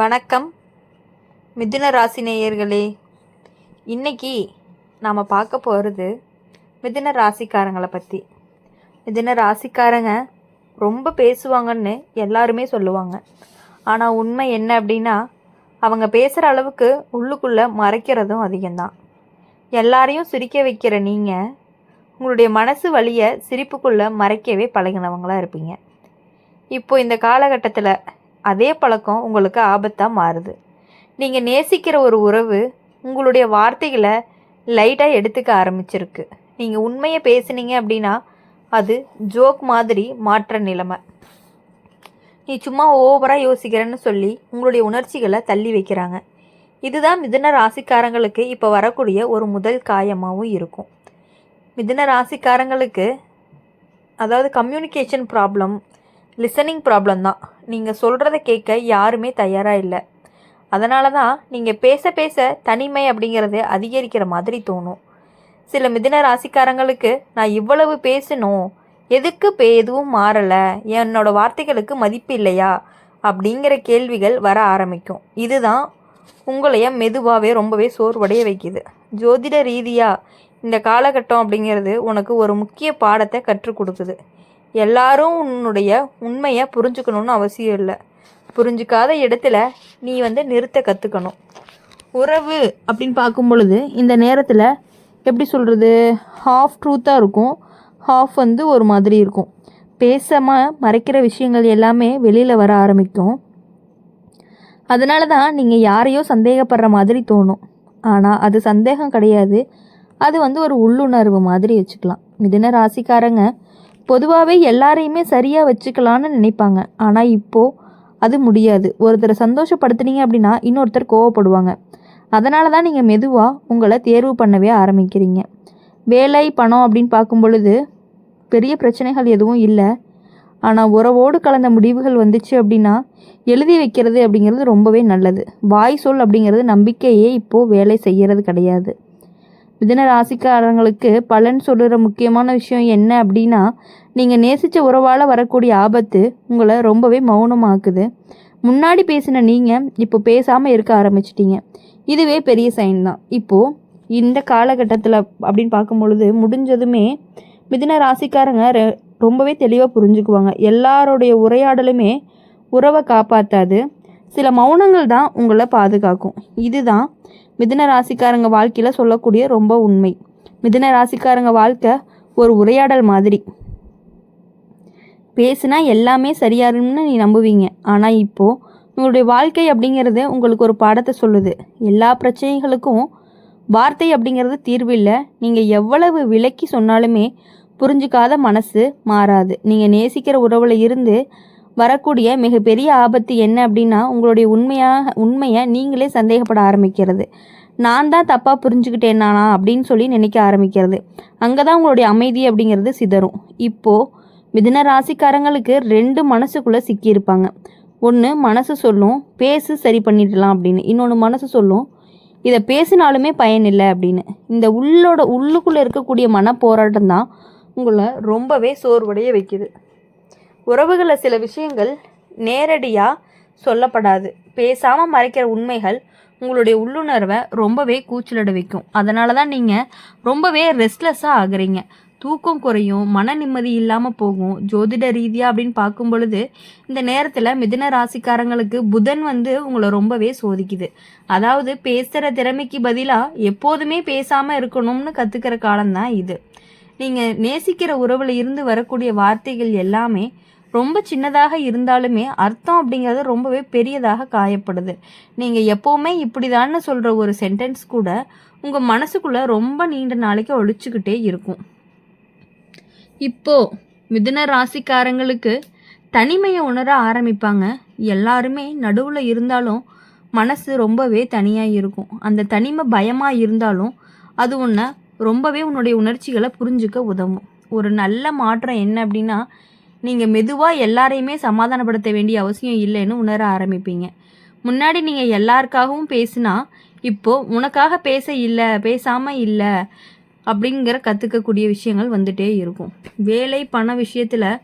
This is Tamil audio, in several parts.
வணக்கம் மிதுன ராசி நேயர்களே. இன்றைக்கி நாம் பார்க்க போகிறது மிதுன ராசிக்காரங்களை பற்றி. மிதுன ராசிக்காரங்க ரொம்ப பேசுவாங்கன்னு எல்லாருமே சொல்லுவாங்க. ஆனால் உண்மை என்ன அப்படின்னா, அவங்க பேசுகிற அளவுக்கு உள்ளுக்குள்ளே மறைக்கிறதும் அதிகம்தான். எல்லாரையும் சிரிக்க வைக்கிற நீங்கள் உங்களுடைய மனசு வலியை சிரிப்புக்குள்ளே மறைக்கவே பழகினவங்களாக இருப்பீங்க. இப்போ இந்த காலகட்டத்தில் அதே பழக்கம் உங்களுக்கு ஆபத்தாக மாறுது. நீங்கள் நேசிக்கிற ஒரு உறவு உங்களுடைய வார்த்தைகளை லைட்டாக எடுத்துக்க ஆரம்பிச்சிருக்கு. நீங்கள் உண்மையை பேசுனீங்க அப்படின்னா அது ஜோக் மாதிரி மாற்ற நிலைமை. நீ சும்மா ஓவராக யோசிக்கிறேன்னு சொல்லி உங்களுடைய உணர்ச்சிகளை தள்ளி வைக்கிறாங்க. இதுதான் மிதுன ராசிக்காரங்களுக்கு இப்போ வரக்கூடிய ஒரு முதல் காயமாகவும் இருக்கும். மிதுன ராசிக்காரங்களுக்கு அதாவது கம்யூனிகேஷன் ப்ராப்ளம், லிசனிங் ப்ராப்ளம் தான். நீங்கள் சொல்கிறத கேட்க யாருமே தயாராக இல்லை. அதனால தான் நீங்கள் பேச பேச தனிமை அப்படிங்கிறது அதிகரிக்கிற மாதிரி தோணும். சில மிதுன ராசிக்காரங்களுக்கு நான் இவ்வளவு பேசணும், எதுக்கு எதுவும் மாறலை, என்னோடய வார்த்தைகளுக்கு மதிப்பு இல்லையா அப்படிங்கிற கேள்விகள் வர ஆரம்பிக்கும். இதுதான் உங்களைய மெதுவாகவே ரொம்பவே சோர்வடைய வைக்குது. ஜோதிட ரீதியாக இந்த காலகட்டம் அப்படிங்கிறது உனக்கு ஒரு முக்கிய பாடத்தை கற்றுக் கொடுக்குது. எல்லாரும் உன்னுடைய உண்மையை புரிஞ்சுக்கணுன்னு அவசியம் இல்லை. புரிஞ்சுக்காத இடத்துல நீ நிறுத்த கற்றுக்கணும். உறவு அப்படின்னு பார்க்கும் பொழுது இந்த நேரத்தில் எப்படி சொல்கிறது, ஹாஃப் ட்ரூத்தாக இருக்கும், ஹாஃப் ஒரு மாதிரி இருக்கும். பேசாமல் மறைக்கிற விஷயங்கள் எல்லாமே வெளியில் வர ஆரம்பிக்கும். அதனால தான் நீங்கள் யாரையோ சந்தேகப்படுற மாதிரி தோணும். ஆனால் அது சந்தேகம் கிடையாது, அது ஒரு உள்ளுணர்வு மாதிரி வச்சுக்கலாம். மிதுன ராசிக்காரங்க பொதுவாகவே எல்லாரையுமே சரியாக வச்சுக்கலான்னு நினைப்பாங்க. ஆனால் இப்போது அது முடியாது. ஒருத்தரை சந்தோஷப்படுத்துனீங்க அப்படின்னா இன்னொருத்தர் கோவப்படுவாங்க. அதனால தான் நீங்கள் மெதுவாக உங்களை தேர்வு பண்ணவே ஆரம்பிக்கிறீங்க. வேலை, பணம் அப்படின்னு பார்க்கும் பொழுது பெரிய பிரச்சனைகள் எதுவும் இல்லை. ஆனால் உறவோடு கலந்த முடிவுகள் வந்துச்சு அப்படின்னா எழுதி வைக்கிறது அப்படிங்கிறது ரொம்பவே நல்லது. வாய் சொல் அப்படிங்கிறது நம்பிக்கையே இப்போது வேலை செய்கிறது கிடையாது. மிதுன ராசிக்காரங்களுக்கு பலன் சொல்கிற முக்கியமான விஷயம் என்ன அப்படின்னா, நீங்கள் நேசித்த உறவால் வரக்கூடிய ஆபத்து உங்களை ரொம்பவே மௌனமாக்குது. முன்னாடி பேசின நீங்கள் இப்போ பேசாமல் இருக்க ஆரம்பிச்சிட்டிங்க. இதுவே பெரிய சைன் தான். இப்போது இந்த காலகட்டத்தில் அப்படின்னு பார்க்கும் பொழுது முடிஞ்சதுமே மிதுன ராசிக்காரங்க ரொம்பவே தெளிவாக புரிஞ்சுக்குவாங்க. எல்லாருடைய உரையாடலுமே உறவை காப்பாற்றாது, சில மௌனங்கள் தான் உங்களை பாதுகாக்கும். இதுதான் மிதுன ராசிக்காரங்க வாழ்க்கையில் சொல்லக்கூடிய ரொம்ப உண்மை. மிதுன ராசிக்காரங்க வாழ்க்கை ஒரு உரையாடல் மாதிரி. பேசுனா எல்லாமே சரியாருன்னு நீ நம்புவீங்க. ஆனால் இப்போது உங்களுடைய வாழ்க்கை அப்படிங்கிறது உங்களுக்கு ஒரு பாடத்தை சொல்லுது. எல்லா பிரச்சனைகளுக்கும் வார்த்தை அப்படிங்கிறது தீர்வு இல்லை. நீங்கள் எவ்வளவு விலக்கி சொன்னாலுமே புரிஞ்சுக்காத மனசு மாறாது. நீங்கள் நேசிக்கிற உறவில் இருந்து வரக்கூடிய மிகப்பெரிய ஆபத்து என்ன அப்படின்னா, உங்களுடைய உண்மையை நீங்களே சந்தேகப்பட ஆரம்பிக்கிறது. நான் தான் தப்பாக புரிஞ்சுக்கிட்டேன் அப்படின்னு சொல்லி நினைக்க ஆரம்பிக்கிறது. அங்கே தான் உங்களுடைய அமைதி அப்படிங்கிறது சிதறும். இப்போது மிதுன ராசிக்காரங்களுக்கு 2 மனசுக்குள்ளே சிக்கியிருப்பாங்க. ஒன்று மனசு சொல்லும் பேசு சரி பண்ணிடலாம் அப்படின்னு, இன்னொன்று மனசு சொல்லும் இதை பேசினாலுமே பயனில்லை அப்படின்னு. இந்த உள்ளுக்குள்ளே இருக்கக்கூடிய மனப்போராட்டம் தான் உங்களை ரொம்பவே சோர்வடைய வைக்குது. உறவுகளில் சில விஷயங்கள் நேரடியாக சொல்லப்படாது. பேசாமல் மறைக்கிற உண்மைகள் உங்களுடைய உள்ளுணர்வை ரொம்பவே கூச்சலிட வைக்கும். அதனால தான் நீங்கள் ரொம்பவே ரெஸ்ட்லெஸ்ஸாக ஆகுறீங்க. தூக்கம் குறையும், மன நிம்மதி இல்லாமல் போகும். ஜோதிட ரீதியாக அப்படின்னு பார்க்கும் பொழுது இந்த நேரத்தில் மிதுன ராசிக்காரங்களுக்கு புதன் உங்களை ரொம்பவே சோதிக்குது. அதாவது பேசுகிற திறமைக்கு பதிலாக எப்போதுமே பேசாமல் இருக்கணும்னு கற்றுக்கிற காலம்தான் இது. நீங்கள் நேசிக்கிற உறவில் இருந்து வரக்கூடிய வார்த்தைகள் எல்லாமே ரொம்ப சின்னதாக இருந்தாலுமே அர்த்தம் அப்படிங்கிறது ரொம்பவே பெரியதாக காயப்படுது. நீங்கள் எப்போவுமே இப்படிதான்னு சொல்கிற ஒரு சென்டென்ஸ் கூட உங்கள் மனசுக்குள்ளே ரொம்ப நீண்ட நாளைக்கு ஒழிச்சுக்கிட்டே இருக்கும். இப்போது மிதுன ராசிக்காரங்களுக்கு தனிமையை உணர ஆரம்பிப்பாங்க. எல்லாருமே நடுவில் இருந்தாலும் மனசு ரொம்பவே தனியாக இருக்கும். அந்த தனிமை பயமாக இருந்தாலும் அது ரொம்பவே உன்னுடைய உணர்ச்சிகளை புரிஞ்சுக்க உதவும். ஒரு நல்ல மாற்றம் என்ன அப்படின்னா, நீங்கள் மெதுவாக எல்லாரையுமே சமாதானப்படுத்த வேண்டிய அவசியம் இல்லைன்னு உணர ஆரம்பிப்பீங்க. முன்னாடி நீங்கள் எல்லாருக்காகவும் பேசினா இப்போது உனக்காக பேசாமல் இல்லை அப்படிங்கிற கற்றுக்கக்கூடிய விஷயங்கள் வந்துட்டே இருக்கும். வேலை, பண விஷயத்தில்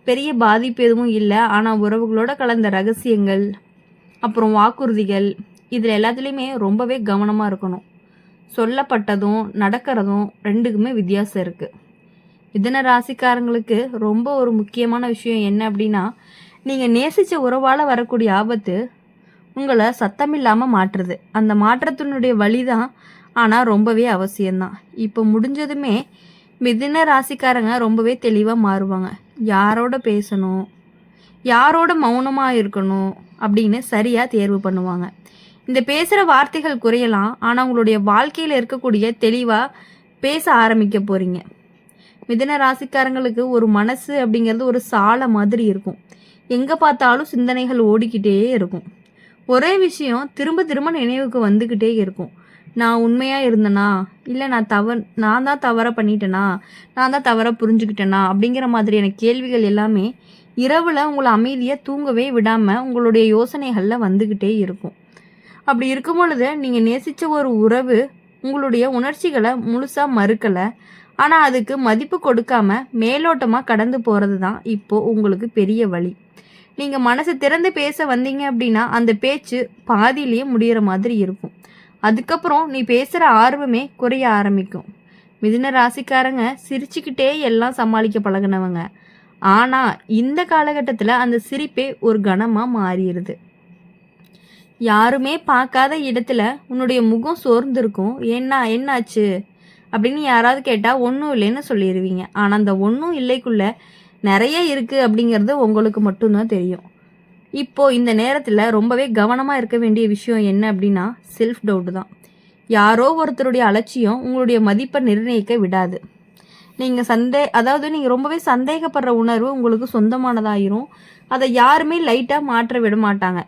பெரிய பாதிப்பு எதுவும் இல்லை. ஆனால் உறவுகளோட கலந்த ரகசியங்கள், அப்புறம் வாக்குறுதிகள், இதில் எல்லாத்துலேயுமே ரொம்பவே கவனமாக இருக்கணும். சொல்லப்பட்டதும் நடக்கிறதும் ரெண்டுக்குமே வித்தியாசம் இருக்குது. மிதுன ராசிக்காரங்களுக்கு ரொம்ப ஒரு முக்கியமான விஷயம் என்ன அப்படின்னா, நீங்கள் நேசித்த உறவால் வரக்கூடிய ஆபத்து உங்களை சத்தமில்லாமல் மாற்றுறது. அந்த மாற்றத்தினுடைய வழி தான் ஆனால் ரொம்பவே அவசியம்தான். இப்போ முடிஞ்சதுமே மிதுன ராசிக்காரங்க ரொம்பவே தெளிவாக மாறுவாங்க. யாரோட பேசணும், யாரோட மௌனமாக இருக்கணும் அப்படின்னு சரியாக தேர்வு பண்ணுவாங்க. இந்த பேசுகிற வார்த்தைகள் குறையலாம், ஆனால் உங்களுடைய வாழ்க்கையில் இருக்கக்கூடிய தெளிவாக பேச ஆரம்பிக்க போகிறீங்க. மிதுன ராசிக்காரங்களுக்கு ஒரு மனசு அப்படிங்கிறது ஒரு சாலை மாதிரி இருக்கும். எங்கே பார்த்தாலும் சிந்தனைகள் ஓடிக்கிட்டே இருக்கும். ஒரே விஷயம் திரும்ப திரும்ப நினைவுக்கு வந்துக்கிட்டே இருக்கும். நான் உண்மையாக இருந்தேனா, இல்லை நான் தான் தவற பண்ணிட்டேனா, நான் தான் தவற புரிஞ்சுக்கிட்டேனா அப்படிங்கிற மாதிரியான கேள்விகள் எல்லாமே இரவில் உங்களை அமைதியாக தூங்கவே விடாமல் உங்களுடைய யோசனைகளில் வந்துக்கிட்டே இருக்கும். அப்படி இருக்கும் பொழுது நீங்கள் நேசித்த ஒரு உறவு உங்களுடைய உணர்ச்சிகளை முழுசாக மறுக்கலை, ஆனால் அதுக்கு மதிப்பு கொடுக்காம மேலோட்டமாக கடந்து போகிறது தான் இப்போது உங்களுக்கு பெரிய வழி. நீங்கள் மனசு திறந்து பேச வந்தீங்க அப்படின்னா அந்த பேச்சு பாதியிலேயே முடிகிற மாதிரி இருக்கும். அதுக்கப்புறம் நீ பேசுகிற ஆர்வமே குறைய ஆரம்பிக்கும். மிதுன ராசிக்காரங்க சிரிச்சுக்கிட்டே எல்லாம் சமாளிக்க பழகினவங்க. ஆனால் இந்த காலகட்டத்தில் அந்த சிரிப்பே ஒரு கணமாக மாறிடுது. யாருமே பார்க்காத இடத்துல உன்னுடைய முகம் சோர்ந்திருக்கும். என்னாச்சு அப்படின்னு யாராவது கேட்டால் ஒன்றும் இல்லைன்னு சொல்லிடுவீங்க. ஆனால் அந்த ஒன்றும் இல்லைக்குள்ளே நிறைய இருக்குது அப்படிங்கிறது உங்களுக்கு மட்டும்தான் தெரியும். இப்போது இந்த நேரத்தில் ரொம்பவே கவனமாக இருக்க வேண்டிய விஷயம் என்ன அப்படின்னா செல்ஃப் டவுட் தான். யாரோ ஒருத்தருடைய அலட்சியம் உங்களுடைய மதிப்பை நிர்ணயிக்க விடாது. நீங்கள் ரொம்பவே சந்தேகப்படுற உணர்வு உங்களுக்கு சொந்தமானதாயிரும். அதை யாருமே லைட்டாக மாற்ற விட மாட்டாங்க.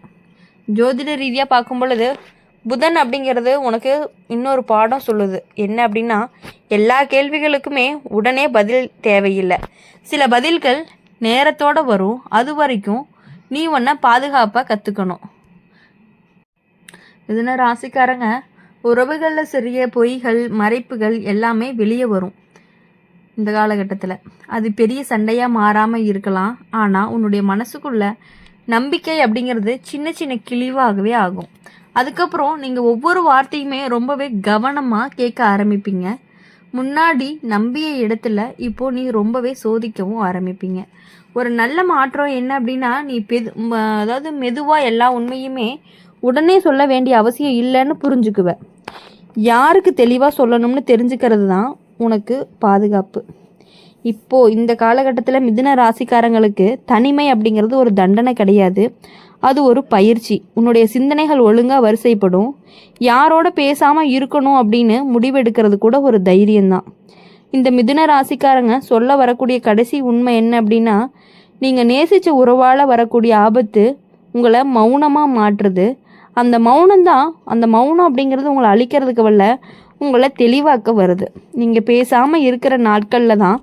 ஜோதிட ரீதியாக பார்க்கும் பொழுது புதன் அப்படிங்கிறது உனக்கு இன்னொரு பாடம் சொல்லுது. என்ன அப்படின்னா, எல்லா கேள்விகளுக்குமே உடனே பதில் தேவையில்லை. சில பதில்கள் நேரத்தோடு வரும். அது வரைக்கும் நீ ஒன்றை பாதுகாப்பாக கற்றுக்கணும். மிதுன ராசிக்காரங்க உறவுகளில் சிறிய பொய்கள், மறைப்புகள் எல்லாமே வெளியே வரும் இந்த காலகட்டத்தில். அது பெரிய சண்டையாக மாறாமல் இருக்கலாம், ஆனால் உன்னுடைய மனசுக்குள்ள நம்பிக்கை அப்படிங்கிறது சின்ன சின்ன கிழிவாகவே ஆகும். அதுக்கப்புறம் நீங்கள் ஒவ்வொரு வார்த்தையுமே ரொம்பவே கவனமாக கேட்க ஆரம்பிப்பீங்க. முன்னாடி நம்பிய இடத்துல இப்போது நீ ரொம்பவே சோதிக்கவும் ஆரம்பிப்பீங்க. ஒரு நல்ல மாற்றம் என்ன அப்படின்னா, நீ மெதுவாக எல்லா உண்மையுமே உடனே சொல்ல வேண்டிய அவசியம் இல்லைன்னு புரிஞ்சுக்குவ. யாருக்கு தெளிவாக சொல்லணும்னு தெரிஞ்சுக்கிறது தான் உனக்கு பாதுகாப்பு. இப்போது இந்த காலகட்டத்தில் மிதுன ராசிக்காரங்களுக்கு தனிமை அப்படிங்கிறது ஒரு தண்டனை கிடையாது, அது ஒரு பயிற்சி. உன்னுடைய சிந்தனைகள் ஒழுங்காக வரிசைப்படும். யாரோட பேசாமல் இருக்கணும் அப்படின்னு முடிவெடுக்கிறது கூட ஒரு தைரியம்தான். இந்த மிதுன ராசிக்காரங்க சொல்ல வரக்கூடிய கடைசி உண்மை என்ன அப்படின்னா, நீங்கள் நேசித்த உறவால் வரக்கூடிய ஆபத்து உங்களை மௌனமாக மாற்றுது. அந்த மௌனம் அப்படிங்கிறது உங்களை அழிக்கிறதுக்கு வரல, உங்களை தெளிவாக்க வருது. நீங்கள் பேசாமல் இருக்கிற நாட்களில் தான்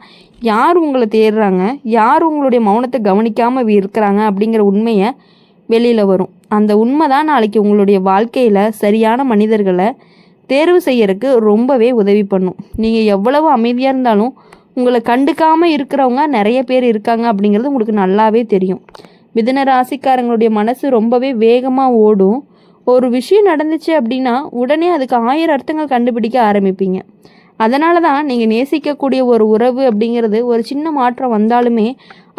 யார் உங்களை தேடுறாங்க, யார் உங்களுடைய மௌனத்தை கவனிக்காமல் இருக்கிறாங்க அப்படிங்கிற உண்மையை வெளியில் வரும். அந்த உண்மை தான் நாளைக்கு உங்களுடைய வாழ்க்கையில் சரியான மனிதர்களை தேர்வு செய்யறதுக்கு ரொம்பவே உதவி பண்ணும். நீங்கள் எவ்வளவு அமைதியாக இருந்தாலும் உங்களை கண்டுக்காமல் இருக்கிறவங்க நிறைய பேர் இருக்காங்க அப்படிங்கிறது உங்களுக்கு நல்லாவே தெரியும். மிதுன ராசிக்காரங்களுடைய மனசு ரொம்பவே வேகமாக ஓடும். ஒரு விஷயம் நடந்துச்சு அப்படின்னா உடனே அதுக்கு 1000 அர்த்தங்கள் கண்டுபிடிக்க ஆரம்பிப்பீங்க. அதனால தான் நீங்கள் நேசிக்கக்கூடிய ஒரு உறவு அப்படிங்கிறது ஒரு சின்ன மாற்றம் வந்தாலுமே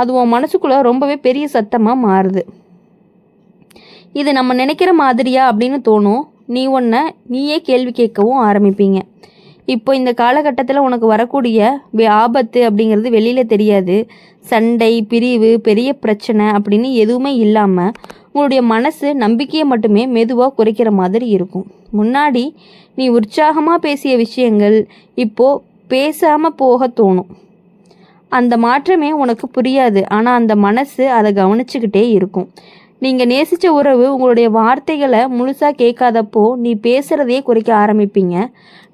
அது உன் மனசுக்குள்ளே ரொம்பவே பெரிய சத்தமாக மாறுது. இது நம்ம நினைக்கிற மாதிரியா அப்படின்னு தோணும். நீயே கேள்வி கேட்கவும் ஆரம்பிப்பீங்க. இப்போ இந்த காலகட்டத்தில் உனக்கு வரக்கூடிய ஆபத்து அப்படிங்கிறது வெளியில் தெரியாது. சண்டை, பிரிவு, பெரிய பிரச்சனை அப்படின்னு எதுவுமே இல்லாமல் உங்களுடைய மனசு நம்பிக்கையை மட்டுமே மெதுவாக குறைக்கிற மாதிரி இருக்கும். முன்னாடி நீ உற்சாகமாக பேசிய விஷயங்கள் இப்போது பேசாமல் போக தோணும். அந்த மாற்றமே உனக்கு புரியாது, ஆனால் அந்த மனசு அதை கவனிச்சுக்கிட்டே இருக்கும். நீங்கள் நேசித்த உறவு உங்களுடைய வார்த்தைகளை முழுசாக கேட்காதப்போ நீ பேசுகிறதையே குறைக்க ஆரம்பிப்பீங்க.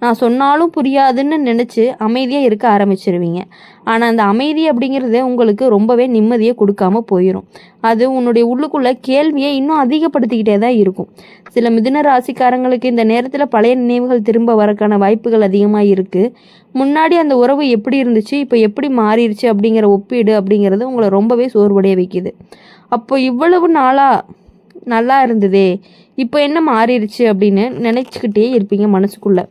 நான் சொன்னாலும் புரியாதுன்னு நினச்சி அமைதியாக இருக்க ஆரம்பிச்சிருவீங்க. ஆனால் அந்த அமைதி அப்படிங்கிறது உங்களுக்கு ரொம்பவே நிம்மதியை கொடுக்காம போயிடும். அது உன்னுடைய உள்ளுக்குள்ளே கேள்வியை இன்னும் அதிகப்படுத்திக்கிட்டே தான் இருக்கும். சில மிதுன ராசிக்காரங்களுக்கு இந்த நேரத்தில் பழைய நினைவுகள் திரும்ப வரக்கான வாய்ப்புகள் அதிகமாக இருக்குது. முன்னாடி அந்த உறவு எப்படி இருந்துச்சு, இப்போ எப்படி மாறிடுச்சு அப்படிங்கிற ஒப்பீடு அப்படிங்கிறது உங்களை ரொம்பவே சோர்வடைய வைக்குது. அப்போ இவ்வளவு நாளாக நல்லா இருந்ததே, இப்போ என்ன மாறிடுச்சு அப்படின்னு நினச்சிக்கிட்டே இருப்பீங்க மனசுக்குள்ளே.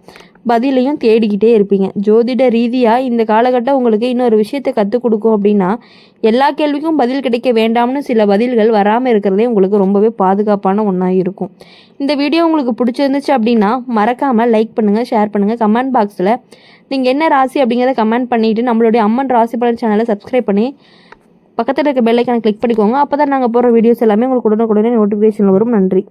பதிலையும் தேடிக்கிட்டே இருப்பீங்க. ஜோதிட ரீதியாக இந்த காலகட்டம் உங்களுக்கு இன்னொரு விஷயத்தை கற்றுக் கொடுக்கும் அப்படின்னா, எல்லா கேள்விக்கும் பதில் கிடைக்க வேண்டாம்னு சில பதில்கள் வராமல் இருக்கிறதே உங்களுக்கு ரொம்பவே பாதுகாப்பான ஒன்றா இருக்கும். இந்த வீடியோ உங்களுக்கு பிடிச்சிருந்துச்சு அப்படின்னா மறக்காமல் லைக் பண்ணுங்கள், ஷேர் பண்ணுங்கள். கமெண்ட் பாக்ஸில் நீங்கள் என்ன ராசி அப்படிங்கிறத கமெண்ட் பண்ணிவிட்டு நம்மளுடைய அம்மன் ராசி பலன் சேனலை சப்ஸ்கிரைப் பண்ணி பக்கத்தில் இருக்க பெல் ஐக்கானை கிளிக் பண்ணிக்கோங்க. அப்போ தான் நாங்கள் போகிற வீடியோஸ் எல்லாமே உங்களுக்கு உடனுக்குடனே நோட்டிஃபிகேஷன் வரும். நன்றி.